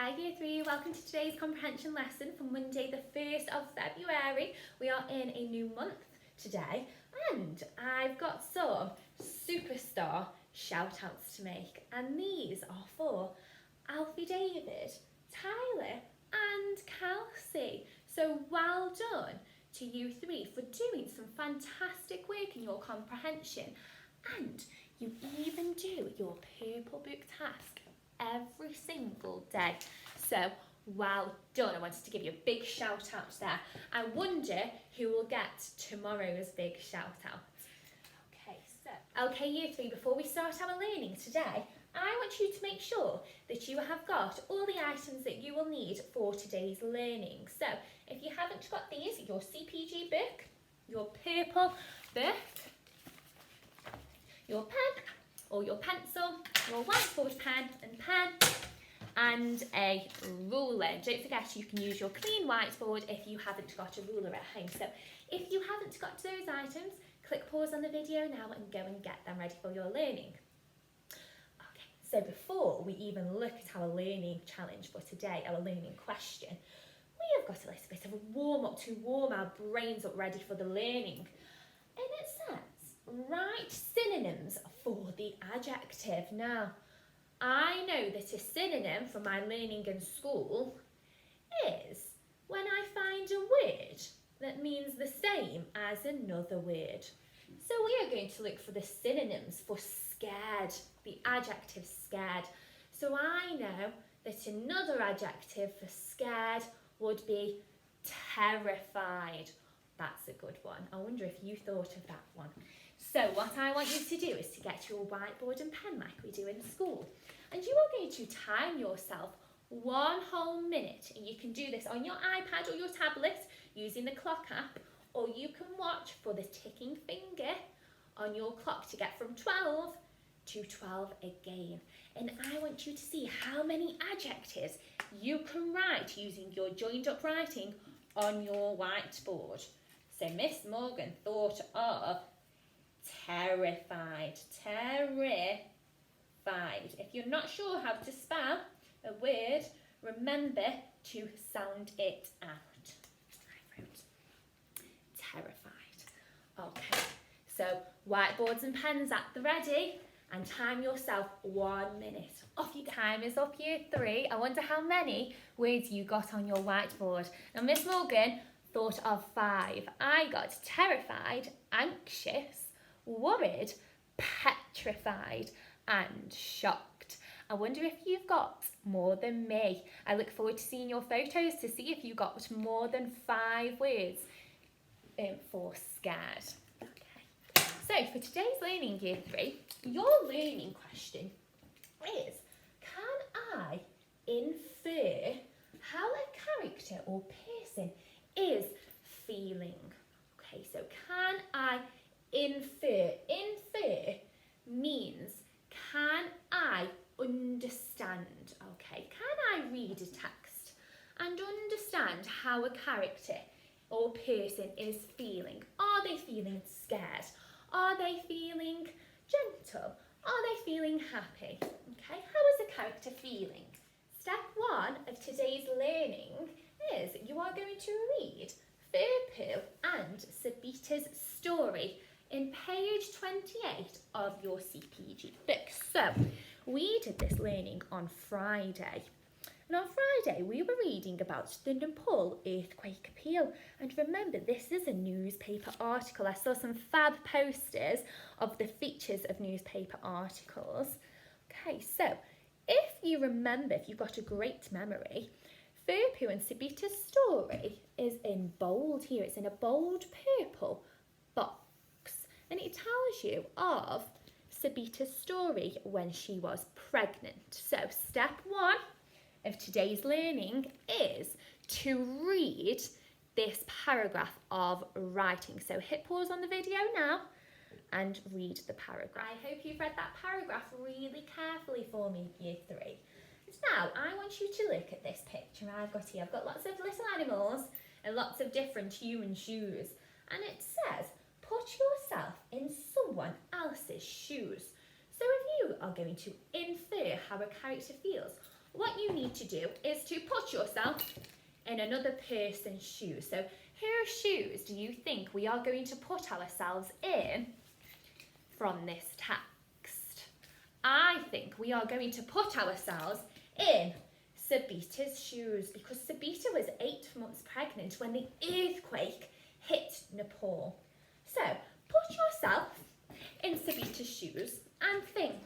Hi Year 3, welcome to today's comprehension lesson for Monday the 1st of February. We are in a new month today and I've got some superstar shout outs to make, and these are for Alfie David, Tyler and Kelsey. So well done to you three for doing some fantastic work in your comprehension, and you even do your purple book task every single day. So well done. I wanted to give you a big shout out there. I wonder who will get tomorrow's big shout out. Okay, Year 3, before we start our learning today, I want you to make sure that you have got all the items that you will need for today's learning. So if you haven't got these, your CPG book, your purple book, your pen or your pencil, your whiteboard pen, and a ruler. Don't forget you can use your clean whiteboard if you haven't got a ruler at home. So if you haven't got those items, click pause on the video now and go and get them ready for your learning. Okay, so before we even look at our learning challenge for today, our learning question, we have got a little bit of a warm up to warm our brains up ready for the learning. And it says, write synonyms for the adjective. Now, I know that a synonym from my learning in school is when I find a word that means the same as another word. So we are going to look for the synonyms for scared, the adjective scared. So I know that another adjective for scared would be terrified. That's a good one. I wonder if you thought of that one. So what I want you to do is to get your whiteboard and pen like we do in school. And you are going to time yourself 1 whole minute. And you can do this on your iPad or your tablet using the clock app, or you can watch for the ticking finger on your clock to get from 12 to 12 again. And I want you to see how many adjectives you can write using your joined up writing on your whiteboard. So Miss Morgan thought of terrified, terrified. If you're not sure how to spell a word, remember to sound it out. I wrote terrified. Okay, so whiteboards and pens at the ready, and time yourself 1 minute. Off you go. Time is up, Year 3. I wonder how many words you got on your whiteboard. Now Miss Morgan thought of 5. I got terrified, anxious, worried, petrified and shocked. I wonder if you've got more than me. I look forward to seeing your photos to see if you got more than 5 words for scared. Okay. So for today's learning, Year 3, your learning question is, can I infer how a character or person is feeling? Okay, so can I infer? Infer means, can I understand? Okay, can I read a text and understand how a character or person is feeling? Are they feeling scared? Are they feeling gentle? Are they feeling happy? Okay, how is a character feeling? Step 1 of today's learning is you are going to read Firpu and Sabita's story in page 28 of your CPG book. So we did this learning on Friday. And on Friday, we were reading about the Nepal earthquake appeal. And remember, this is a newspaper article. I saw some fab posters of the features of newspaper articles. Okay, so if you remember, if you've got a great memory, Firpu and Sabita's story is in bold here. It's in a bold purple box. And it tells you of Sabita's story when she was pregnant. So step 1 of today's learning is to read this paragraph of writing. So hit pause on the video now and read the paragraph. I hope you've read that paragraph really carefully for me, Year 3. Now I want you to look at this picture I've got here. I've got lots of little animals and lots of different human shoes. And it says, put yourself in someone else's shoes. So if you are going to infer how a character feels, what you need to do is to put yourself in another person's shoes. So whose shoes do you think we are going to put ourselves in from this text? I think we are going to put ourselves in Sabita's shoes, because Sabita was 8 months pregnant when the earthquake hit Nepal. So put yourself in Sabita's shoes and think,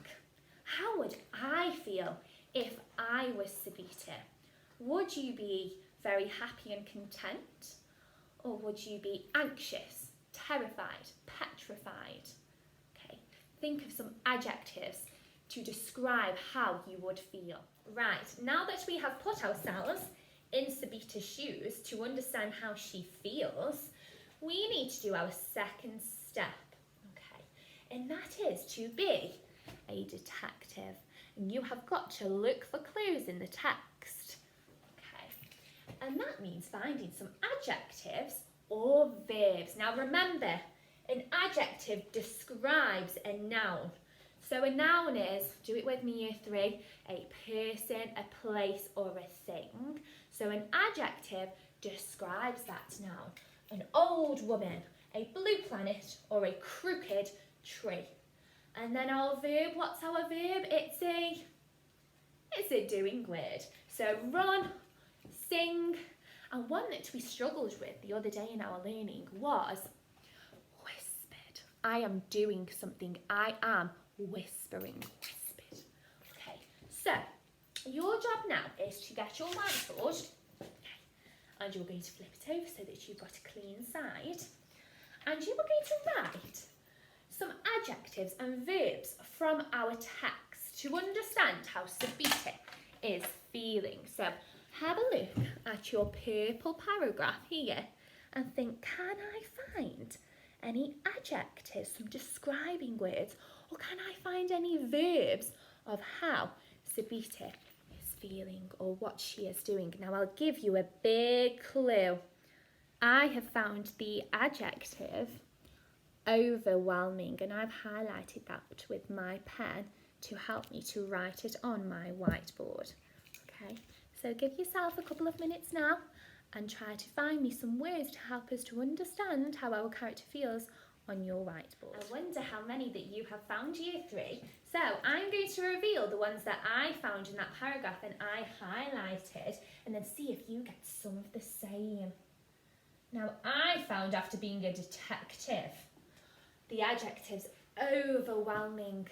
how would I feel if I was Sabita? Would you be very happy and content? Or would you be anxious, terrified, petrified? Okay, think of some adjectives to describe how you would feel. Right, now that we have put ourselves in Sabita's shoes to understand how she feels, we need to do our second step, okay? And that is to be a detective. And you have got to look for clues in the text, okay? And that means finding some adjectives or verbs. Now remember, an adjective describes a noun. So a noun is, do it with me year 3, a person, a place or a thing. So an adjective describes that noun. An old woman, a blue planet or a crooked tree. And then our verb, what's our verb? It's a doing word. So run, sing, and one that we struggled with the other day in our learning was whispered. I am doing something. I am whispering, whispered. Okay, so your job now is to get your whiteboard, okay, and you're going to flip it over so that you've got a clean side, and you are going to write some adjectives and verbs from our text to understand how Sabita is feeling. So have a look at your purple paragraph here and think, can I find any adjectives, some describing words, or can I find any verbs of how Sabita is feeling or what she is doing? Now I'll give you a big clue. I have found the adjective overwhelming, and I've highlighted that with my pen to help me to write it on my whiteboard. Okay, so give yourself a couple of minutes now and try to find me some words to help us to understand how our character feels on your whiteboard. I wonder how many that you have found year 3. So I'm going to reveal the ones that I found in that paragraph and I highlighted, and then see if you get some of the same. Now I found, after being a detective, the adjectives overwhelming,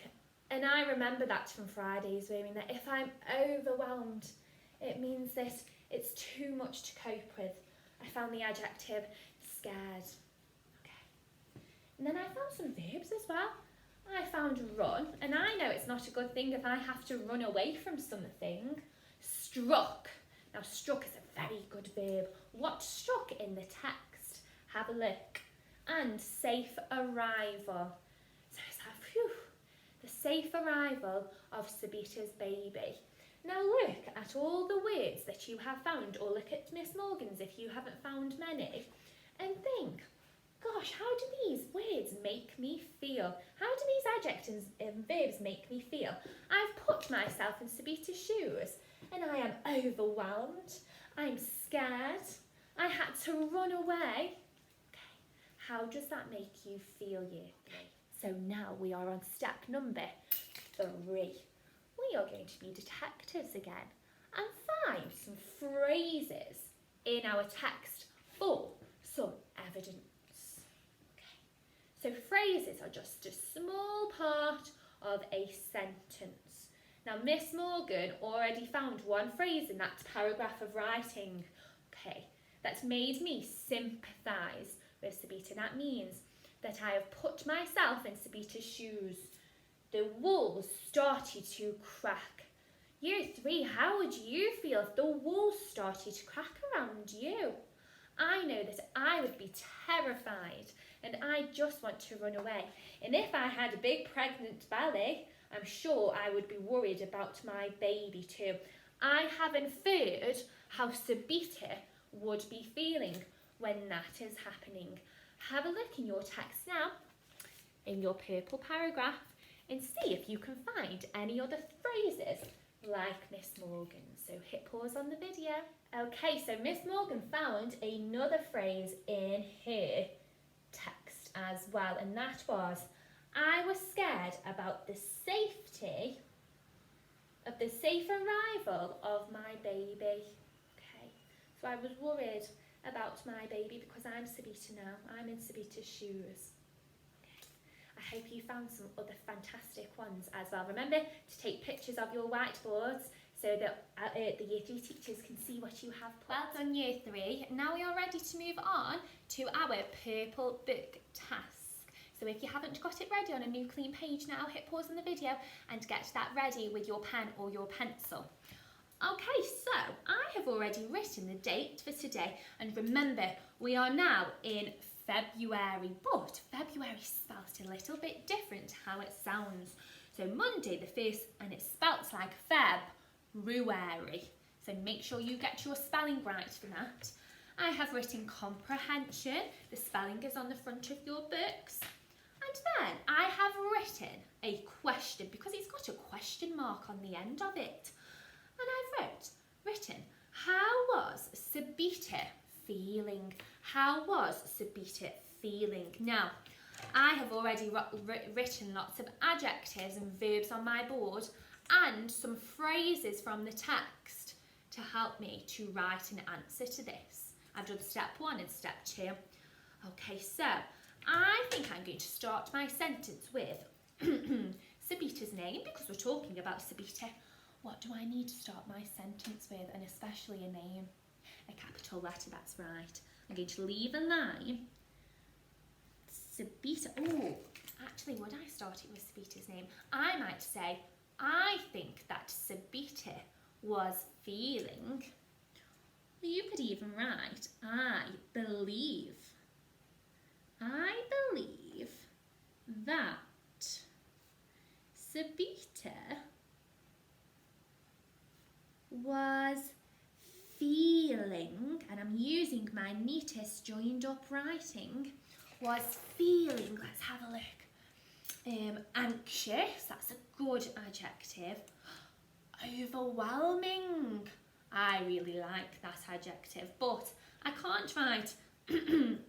and I remember that from Friday's learning, that if I'm overwhelmed, it means that it's too much to cope with. I found the adjective scared. And then I found some verbs as well. I found run, and I know it's not a good thing if I have to run away from something. Struck. Now struck is a very good verb. What struck in the text? Have a look. And safe arrival. So it's like, phew, the safe arrival of Sabita's baby. Now look at all the words that you have found, or look at Miss Morgan's if you haven't found many, and think, gosh, how do these words make me feel? How do these adjectives and verbs make me feel? I've put myself in Sabita's shoes and I am overwhelmed. I'm scared. I had to run away. Okay, how does that make you feel, year 3? So now we are on step number 3. We are going to be detectives again and find some phrases in our text for some evidence. So phrases are just a small part of a sentence. Now Miss Morgan already found one phrase in that paragraph of writing, okay, that's made me sympathise with Sabita. That means that I have put myself in Sabita's shoes. The walls started to crack. Year 3, how would you feel if the walls started to crack around you? I know that I would be terrified and I just want to run away. And if I had a big pregnant belly, I'm sure I would be worried about my baby too. I have inferred how Sabita would be feeling when that is happening. Have a look in your text now, in your purple paragraph, and see if you can find any other phrases like Miss Morgan. So hit pause on the video. Okay, so Miss Morgan found another phrase in her text as well, and that was, I was scared about the safety of the safe arrival of my baby. Okay, so I was worried about my baby because I'm Sabita now. I'm in Sabita's shoes. I hope you found some other fantastic ones as well. Remember to take pictures of your whiteboards so that the Year 3 teachers can see what you have put. Well done, Year 3. Now we are ready to move on to our purple book task. So if you haven't got it ready on a new clean page now, hit pause on the video and get that ready with your pen or your pencil. Okay, so I have already written the date for today, and remember we are now in February, but February spelt a little bit different to how it sounds. So Monday the 1st, and it's spelt like Feb-ruary. So make sure you get your spelling right for that. I have written comprehension. The spelling is on the front of your books. And then I have written a question because it's got a question mark on the end of it. And I've written, how was Sabita feeling? How was Sabita feeling? Now, I have already written lots of adjectives and verbs on my board and some phrases from the text to help me to write an answer to this. I've done step 1 and step 2. Okay, so I think I'm going to start my sentence with Sabita's name because we're talking about Sabita. What do I need to start my sentence with, and especially a name? A capital letter, that's right. I'm going to leave a line. Sabita. Oh, actually, would I start it with Sabita's name? I might say, I think that Sabita was feeling. Well, you could even write, I believe that Sabita was feeling, and I'm using my neatest joined up writing, was feeling, let's have a look, anxious, that's a good adjective, overwhelming, I really like that adjective, but I can't write,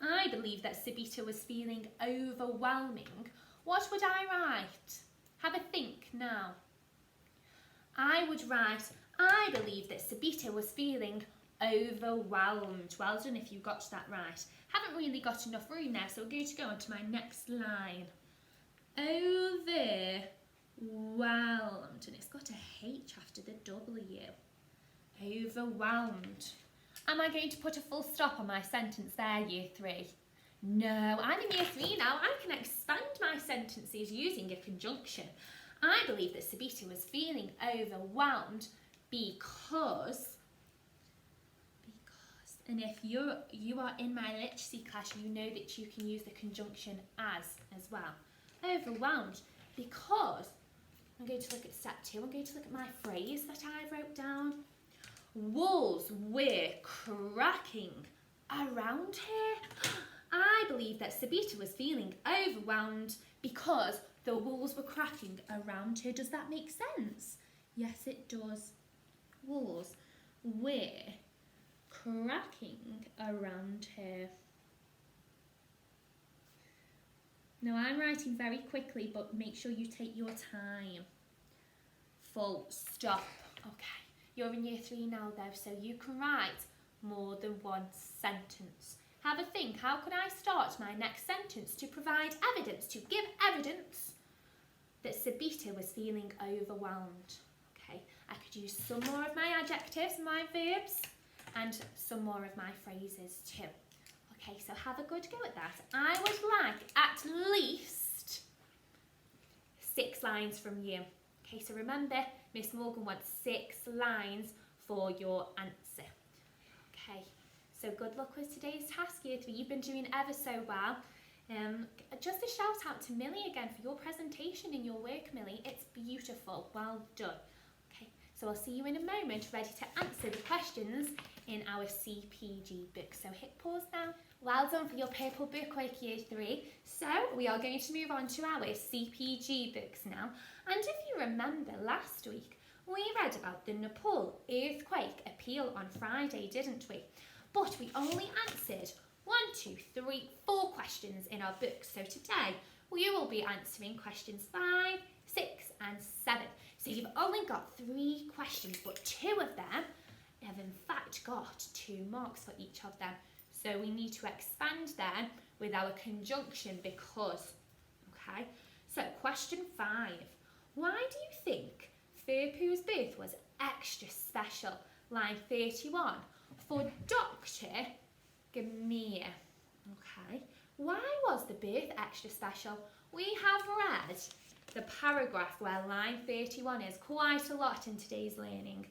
I believe that Sabita was feeling overwhelming. What would I write? Have a think now. I would write, I believe that Sabita was feeling overwhelmed. Well done if you got that right. Haven't really got enough room there, so we're going to go on to my next line. Overwhelmed, and it's got a H after the W. Overwhelmed. Am I going to put a full stop on my sentence there, Year 3? No, I'm in Year 3 now. I can expand my sentences using a conjunction. I believe that Sabita was feeling overwhelmed because, and if you are in my literacy class, you know that you can use the conjunction as well. Overwhelmed because, I'm going to look at step 2, I'm going to look at my phrase that I wrote down. Walls were cracking around her. I believe that Sabita was feeling overwhelmed because the walls were cracking around her. Does that make sense? Yes, it does. Walls were cracking around her. Now I'm writing very quickly, but make sure you take your time. Full stop. Okay, you're in Year 3 now though, so you can write more than one sentence. Have a think, how could I start my next sentence to provide evidence, to give evidence that Sabita was feeling overwhelmed? Okay, I could use some more of my adjectives, my verbs, and some more of my phrases too. Okay, so have a good go at that. I would like at least 6 lines from you. Okay, so remember, Miss Morgan wants 6 lines for your answer. Okay, so good luck with today's task, Year 3. You've been doing ever so well. Just a shout out to Millie again for your presentation and your work, Millie. It's beautiful. Well done. Okay, so I'll see you in a moment, ready to answer the questions in our CPG book. So hit pause now. Well done for your purple bookwork, Year 3. So we are going to move on to our CPG books now. And if you remember last week, We read about the Nepal earthquake appeal on Friday, didn't we? But we only answered 1, 2, 3, 4 questions in our book. So today we will be answering questions 5, 6 and 7. So you've only got 3 questions, but 2 of them have in fact got 2 marks for each of them. So we need to expand them with our conjunction because. Okay, so question 5. Why do you think Firpu's birth was extra special? Line 31. For Dr. Gamir. Okay, why was the birth extra special? We have read the paragraph where line 31 is quite a lot in today's learning.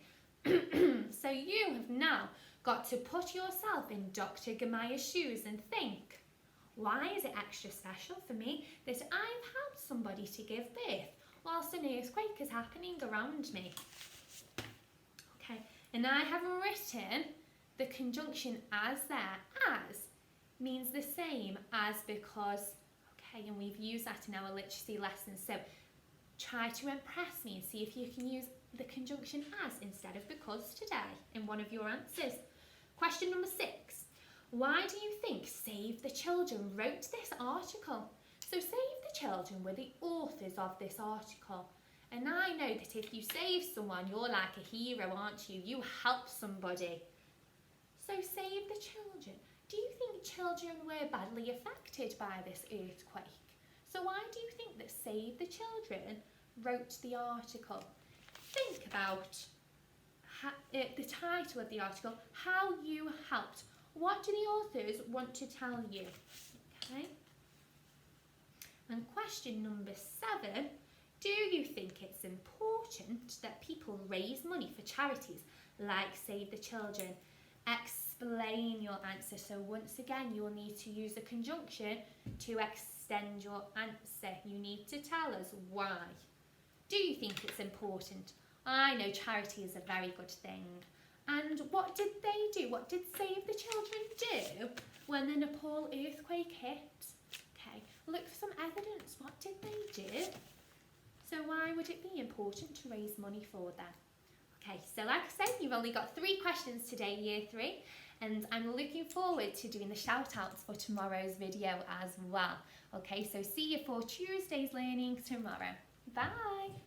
So you have now got to put yourself in Dr. Gamir's shoes and think, why is it extra special for me that I've helped somebody to give birth whilst an earthquake is happening around me? Okay, and I have written the conjunction as there. As means the same as because. Okay, and we've used that in our literacy lesson. So try to impress me and see if you can use the conjunction as instead of because today in one of your answers. Question number 6. Why do you think Save the Children wrote this article? So Save the Children were the authors of this article. And I know that if you save someone, you're like a hero, aren't you? You help somebody. So Save the Children. Do you think children were badly affected by this earthquake? So why do you think that Save the Children wrote the article? Think about the title of the article, how you helped. What do the authors want to tell you? Okay. And question number 7, do you think it's important that people raise money for charities like Save the Children? Explain your answer. So once again, you will need to use a conjunction to extend your answer. You need to tell us why. Do you think it's important? I know charity is a very good thing. And what did they do? What did Save the Children do when the Nepal earthquake hit? Okay, look for some evidence. What did they do? So why would it be important to raise money for them? Okay, so like I said, you've only got 3 questions today, Year 3, and I'm looking forward to doing the shout-outs for tomorrow's video as well. Okay, so see you for Tuesday's learning tomorrow. Bye!